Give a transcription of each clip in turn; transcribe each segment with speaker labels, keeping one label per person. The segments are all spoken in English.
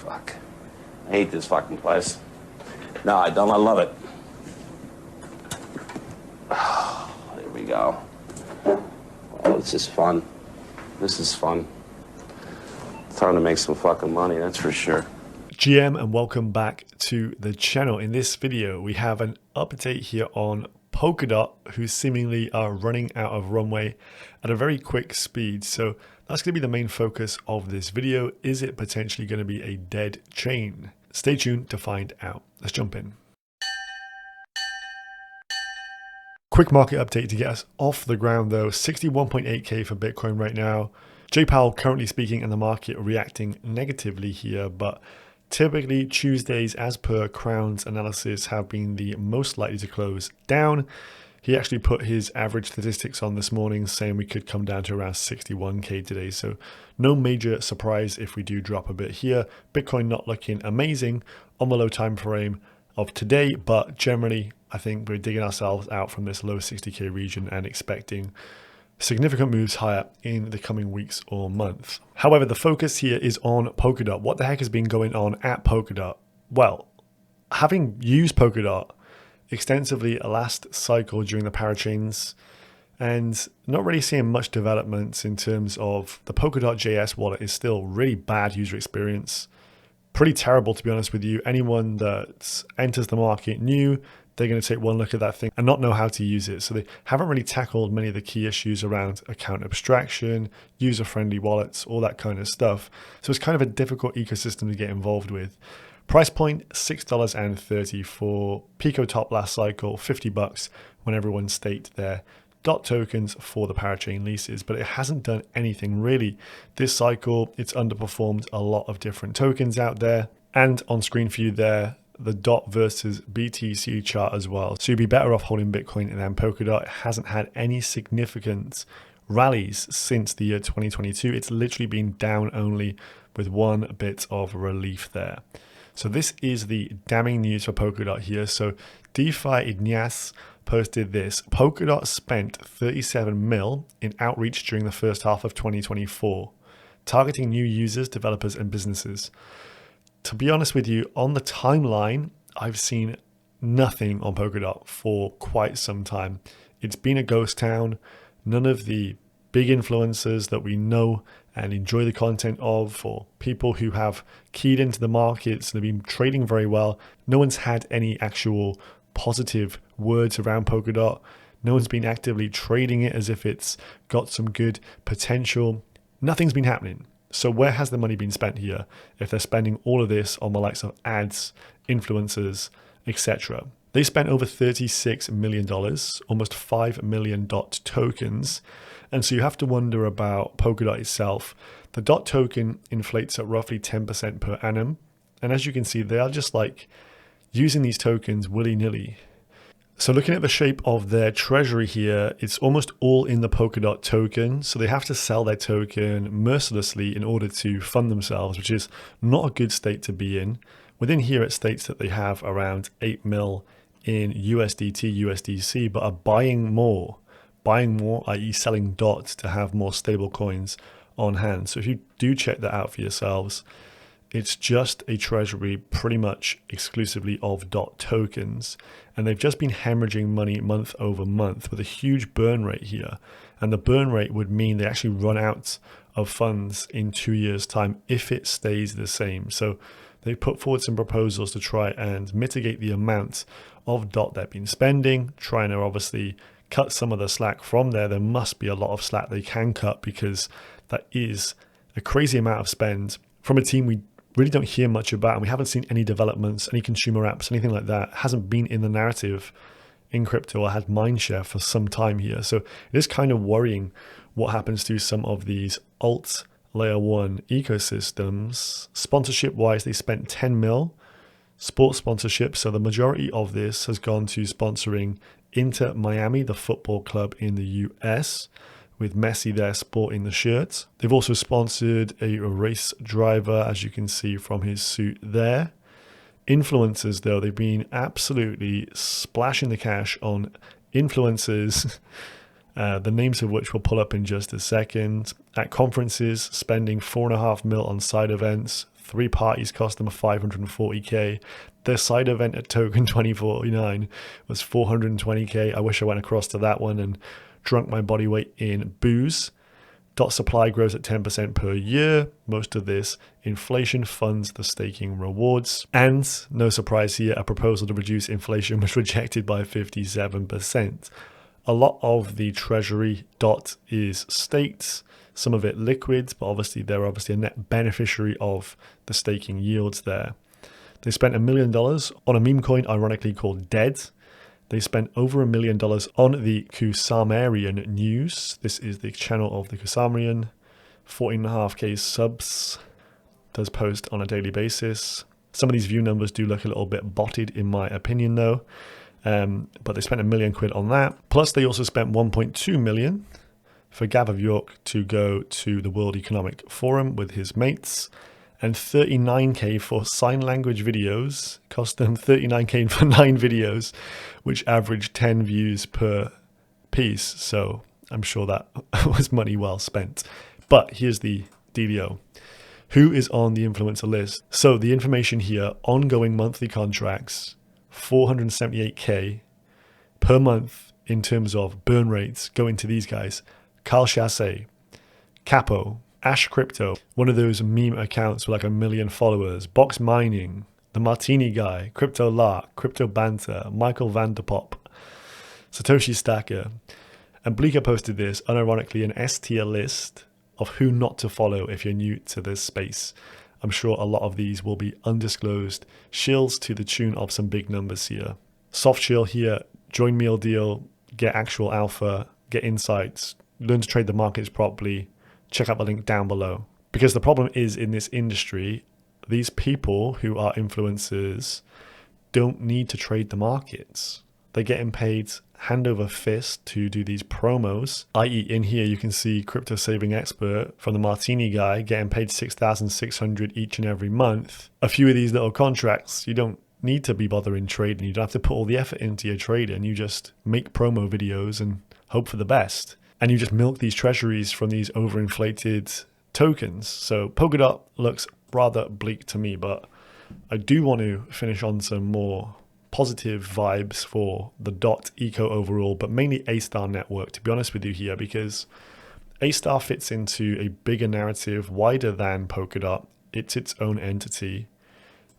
Speaker 1: Fuck. I hate this fucking place. No, I don't. I love it. Oh, there we go. Oh, this is fun. This is fun. Time to make some fucking money, that's for sure.
Speaker 2: GM, and welcome back to the channel. In this video, we have an update here on Polkadot, who seemingly are running out of runway at a very quick speed. So that's going to be the main focus of this video. Is it potentially going to be a dead chain? Stay tuned to find out. Let's jump in. Quick market update to get us off the ground though. 61.8k for Bitcoin right now. Jay Powell currently speaking and the market reacting negatively here, but typically Tuesdays, as per Crown's analysis, have been the most likely to close down. He actually put his average statistics on this morning saying we could come down to around 61k today. So no major surprise if we do drop a bit here. Bitcoin not looking amazing on the low time frame of today, but generally I think we're digging ourselves out from this low 60k region and expecting significant moves higher in the coming weeks or months. However, the focus here is on Polkadot. What the heck has been going on at Polkadot? Well, having used Polkadot extensively last cycle during the parachains and not really seeing much developments in terms of the Polkadot.js wallet is still really bad user experience. Pretty terrible, to be honest with you. Anyone that enters the market new, they're going to take one look at that thing and not know how to use it. So they haven't really tackled many of the key issues around account abstraction, user-friendly wallets, all that kind of stuff. So it's kind of a difficult ecosystem to get involved with. Price point, $6.30 for Pico top last cycle, $50 when everyone staked their DOT tokens for the parachain leases, but it hasn't done anything really. This cycle, it's underperformed a lot of different tokens out there. And on screen for you there, the DOT versus BTC chart as well. So you'd be better off holding Bitcoin than Polkadot. It hasn't had any significant rallies since the year 2022. It's literally been down only with one bit of relief there. So this is the damning news for Polkadot here. So DeFi Ignace posted this: Polkadot spent 37 mil in outreach during the first half of 2024, targeting new users, developers, and businesses. To be honest with you, on the timeline, I've seen nothing on Polkadot for quite some time. It's been a ghost town. None of the big influencers that we know and enjoy the content of, or people who have keyed into the markets and have been trading very well, no one's had any actual positive words around Polkadot. No one's been actively trading it as if it's got some good potential. Nothing's been happening. So where has the money been spent here if they're spending all of this on the likes of ads, influencers, etc.? They spent over $36 million, almost 5 million DOT tokens. And so you have to wonder about Polkadot itself. The DOT token inflates at roughly 10% per annum. And as you can see, they are just like using these tokens willy-nilly. So looking at the shape of their treasury here, it's almost all in the Polkadot token. So they have to sell their token mercilessly in order to fund themselves, which is not a good state to be in. Within here, it states that they have around 8 mil in USDT, USDC, but are buying more, i.e. selling DOT to have more stable coins on hand. So if you do check that out for yourselves, it's just a treasury pretty much exclusively of DOT tokens. And they've just been hemorrhaging money month over month with a huge burn rate here. And the burn rate would mean they actually run out of funds in 2 years' time if it stays the same. So they put forward some proposals to try and mitigate the amount of DOT they've been spending, trying to obviously cut some of the slack from there. There must be a lot of slack they can cut because that is a crazy amount of spend from a team we really don't hear much about, and we haven't seen any developments, any consumer apps, anything like that. It hasn't been in the narrative in crypto or had mindshare for some time here. So it is kind of worrying what happens to some of these alt layer one ecosystems. Sponsorship wise, they spent 10 mil sports sponsorship. So the majority of this has gone to sponsoring Inter Miami, the football club in the US, with Messi there sporting the shirts. They've also sponsored a race driver, as you can see from his suit there. Influencers, though, they've been absolutely splashing the cash on influencers the names of which will pull up in just a second. At conferences, spending 4.5 mil on side events. 3 parties cost them 540k. Their side event at Token 2049 was 420k. I wish I went across to that one and drunk my body weight in booze. Dot supply grows at 10% per year. Most of this inflation funds the staking rewards. And no surprise here, a proposal to reduce inflation was rejected by 57%. A lot of the Treasury DOT is staked, some of it liquid, but obviously they're a net beneficiary of the staking yields there. They spent $1 million on a meme coin, ironically called Dead. They spent over $1 million on the Kusamarian news. This is the channel of the Kusamarian. 14.5k subs. Does post on a daily basis. Some of these view numbers do look a little bit botted in my opinion though. But they spent £1 million on that. Plus they also spent 1.2 million for Gav of York to go to the World Economic Forum with his mates. And 39k for sign language videos, cost them 39k for 9 videos, which averaged 10 views per piece. So I'm sure that was money well spent. But here's the dealio. Who is on the influencer list? So the information here, ongoing monthly contracts, 478k per month in terms of burn rates going to these guys. Carl Chassé, Capo, Ash Crypto, one of those meme accounts with like 1 million followers, Box Mining, The Martini Guy, Crypto Lark, Crypto Banter, Michael Vanderpop, Satoshi Stacker. And Bleeker posted this, unironically, an S tier list of who not to follow if you're new to this space. I'm sure a lot of these will be undisclosed shills to the tune of some big numbers here. Soft shill here, join meal deal, get actual alpha, get insights, learn to trade the markets properly. Check out the link down below. Because the problem is in this industry, these people who are influencers don't need to trade the markets. They're getting paid hand over fist to do these promos, i.e. in here you can see Crypto Saving Expert from the Martini Guy getting paid 6,600 each and every month. A few of these little contracts, you don't need to be bothering trading. You don't have to put all the effort into your trading. You just make promo videos and hope for the best. And you just milk these treasuries from these overinflated tokens. So Polkadot looks rather bleak to me, but I do want to finish on some more positive vibes for the DOT eco overall, but mainly ASTAR network, to be honest with you here, because ASTAR fits into a bigger narrative wider than Polkadot. It's its own entity.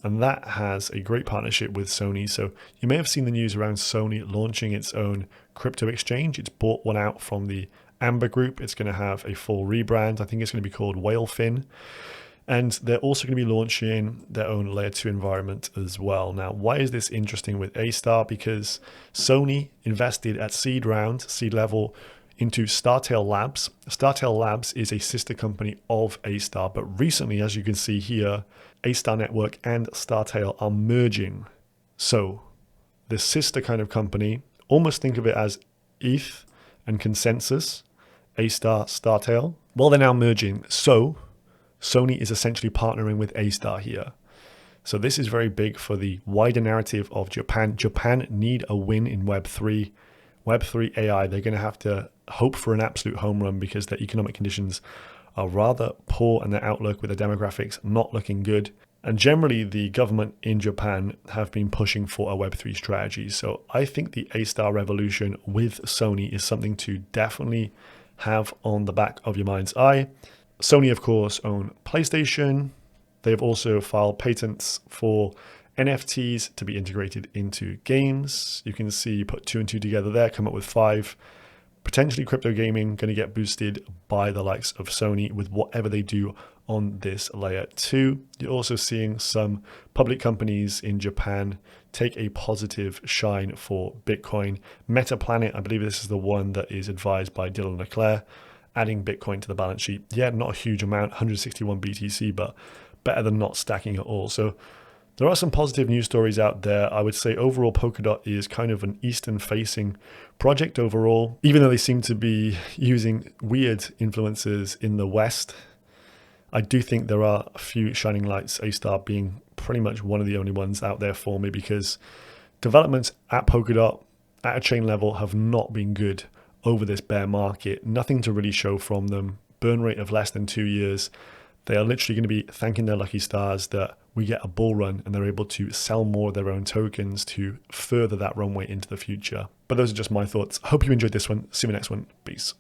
Speaker 2: And that has a great partnership with Sony. So you may have seen the news around Sony launching its own crypto exchange. It's bought one out from the Amber Group. It's going to have a full rebrand. I think it's going to be called Whalefin. And they're also going to be launching their own layer 2 environment as well. Now, why is this interesting with ASTAR? Because Sony invested at seed level, into Startail Labs. Startail Labs is a sister company of ASTAR, but recently, as you can see here, ASTAR Network and Startail are merging. So the sister kind of company, almost think of it as ETH and Consensus, ASTAR, Startail. Well, they're now merging. So Sony is essentially partnering with ASTAR here. So this is very big for the wider narrative of Japan. Japan need a win in Web3. Web3 AI, they're going to have to hope for an absolute home run because their economic conditions are rather poor and their outlook with the demographics not looking good. And generally, the government in Japan have been pushing for a Web3 strategy. So I think the ASTAR revolution with Sony is something to definitely have on the back of your mind's eye. Sony, of course, own PlayStation. They've also filed patents for NFTs to be integrated into games. You can see, put 2 and 2 together there, come up with 5. Potentially crypto gaming going to get boosted by the likes of Sony with whatever they do on this layer 2. You're also seeing some public companies in Japan take a positive shine for Bitcoin. Metaplanet, I believe this is the one that is advised by Dylan Leclerc, adding Bitcoin to the balance sheet. Yeah, not a huge amount, 161 BTC, but better than not stacking at all. So there are some positive news stories out there. I would say overall Polkadot is kind of an Eastern facing project overall, even though they seem to be using weird influencers in the West. I do think there are a few shining lights, ASTAR being pretty much one of the only ones out there for me, because developments at Polkadot at a chain level have not been good over this bear market. Nothing to really show from them. Burn rate of less than 2 years. They are literally going to be thanking their lucky stars that we get a bull run and they're able to sell more of their own tokens to further that runway into the future. But those are just my thoughts. Hope you enjoyed this one. See you in the next one. Peace.